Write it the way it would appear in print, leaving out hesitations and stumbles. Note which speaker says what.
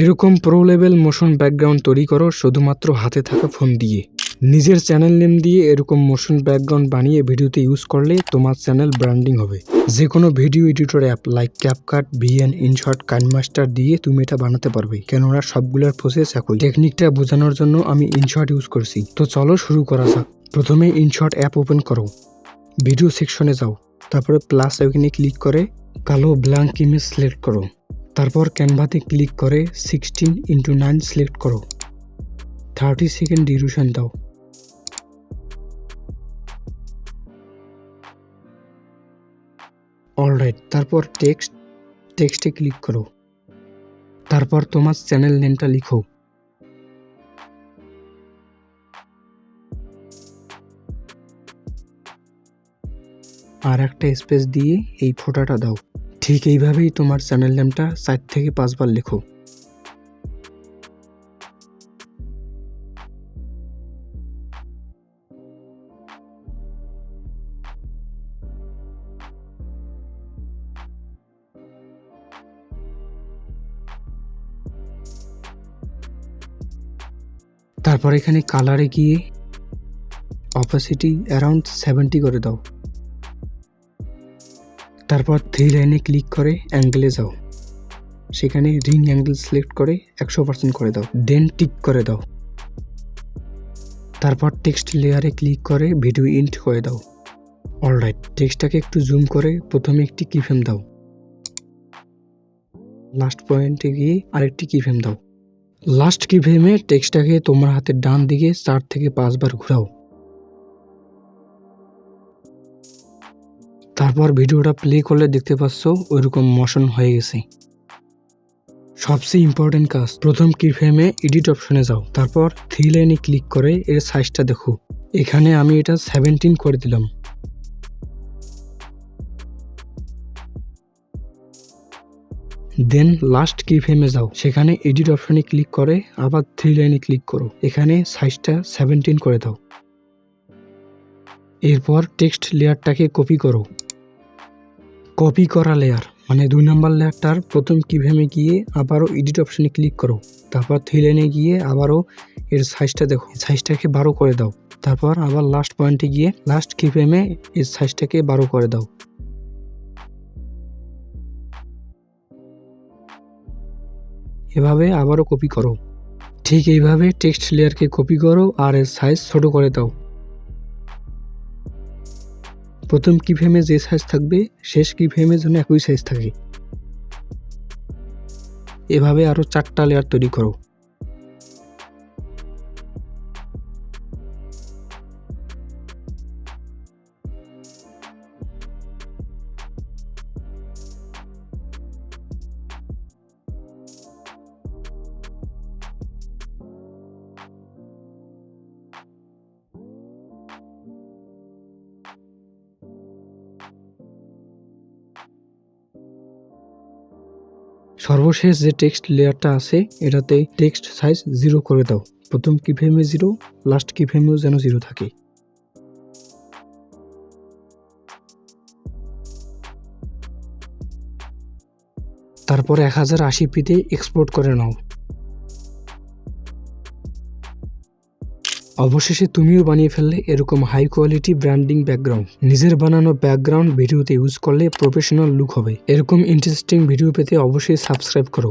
Speaker 1: এরকম pro level motion background তৈরি করো শুধুমাত্র হাতে থাকা ফোন দিয়ে। নিজের চ্যানেল নেম দিয়ে এরকম মোশন ব্যাকগ্রাউন্ড বানিয়ে ভিডিওতে ইউজ করলে তোমার চ্যানেল ব্র্যান্ডিং হবে। যে কোনো video editor app like CapCut, VN, InShot, KineMaster দিয়ে তুমি এটা বানাতে পারবে, কেননা সবগুলোর প্রসেস একই। টেকনিকটা বোঝানোর জন্য আমি ইনশট ইউজ করছি। তো চলো শুরু করা যাক। প্রথমে ইনশট অ্যাপ ওপেন করো, ভিডিও সেকশনে যাও, তারপরে প্লাস আইকনে ক্লিক করে কালো ব্ল্যাঙ্ক ইমেজ সিলেক্ট করো। তারপর ক্যানভাতে ক্লিক করে 16:9 সিলেক্ট করো, 30 সেকেন্ড ডিউরেশন দাও। অলরাইট, তারপর টেক্সটে ক্লিক করো। তারপর তোমার চ্যানেল নেমটা লিখো। আর একটা স্পেস দিয়ে এই ফটোটা দাও। ঠিক এইভাবেই তোমার চ্যানেল নেমটা 4 থেকে 5 বার লেখো। তারপর এখানে কালারে গিয়ে অপাসিটি অ্যারাউন্ড 70 করে দাও। তারপর 3 লাইনে ক্লিক করে অ্যাঙ্গেলে যাও, সেখানে রিং অ্যাঙ্গেল সিলেক্ট করে 100% করে দাও, দেন টিক করে দাও। তারপর টেক্সট লেয়ারে ক্লিক করে ভিডিও ইন্ট করে দাও। অলরাইট, টেক্সটটাকে একটু জুম করে প্রথমে একটি কিফ্রেম দাও, লাস্ট পয়েন্টে গিয়ে আরেকটি কিফ্রেম দাও। লাস্ট কিফ্রেমে টেক্সটটাকে তোমার হাতের ডান দিকে 4 থেকে 5 বার ঘোরাও। তারপর ভিডিওটা প্লে করলে দেখতে পাচ্ছ ওইরকম মোশন হয়ে গেছে। সবচেয়ে ইম্পর্টেন্ট কাজ, প্রথম কিফ্রেমে এডিট অপশনে যাও, তারপর 3 লাইনে ক্লিক করে এর সাইজটা দেখো। এখানে আমি এটা 17 করে দিলাম। দেন লাস্ট কিফ্রেমে যাও, সেখানে এডিট অপশনে ক্লিক করে আবার 3 লাইনে ক্লিক করো, এখানে সাইজটা 17 করে দাও। এরপর টেক্সট লেয়ারটাকে কপি করো। কপি করা লেয়ার মানে 2 নম্বর লেয়ারটার প্রথম কিফ্রেমে গিয়ে আবারও এডিট অপশনে ক্লিক করো, তারপর 3 লাইনে গিয়ে আবারও এর সাইজটা দেখো, সাইজটাকে 12 করে দাও। তারপর আবার লাস্ট পয়েন্টে গিয়ে লাস্ট কিফ্রেমে এর সাইজটাকে 12 করে দাও। এভাবে আবারও কপি করো। ঠিক এইভাবে টেক্সট লেয়ারকে কপি করো আর এর সাইজ ছোট করে দাও। প্রথম কিফ্রেমে যে সাইজ থাকবে শেষ কিফ্রেমের জন্য একই সাইজ থাকে। এভাবে আরো 4টা লেয়ার তৈরি করো। সর্বশেষ যে টেক্সট লেয়ারটা আছে এটাতে টেক্সট সাইজ 0 করে দাও। প্রথম কিফ্রেমে 0, লাস্ট কিফ্রেমেও যেন 0 থাকে। তারপর 1080pতে এক্সপোর্ট করে নাও। অবশেষে তুমিও বানিয়ে ফেললে এরকম হাই কোয়ালিটি ব্র্যান্ডিং ব্যাকগ্রাউন্ড। নিজের বানানো ব্যাকগ্রাউন্ড ভিডিওতে ইউজ করলে প্রফেশনাল লুক হবে। এরকম ইন্টারেস্টিং ভিডিও পেতে অবশ্যই সাবস্ক্রাইব করো।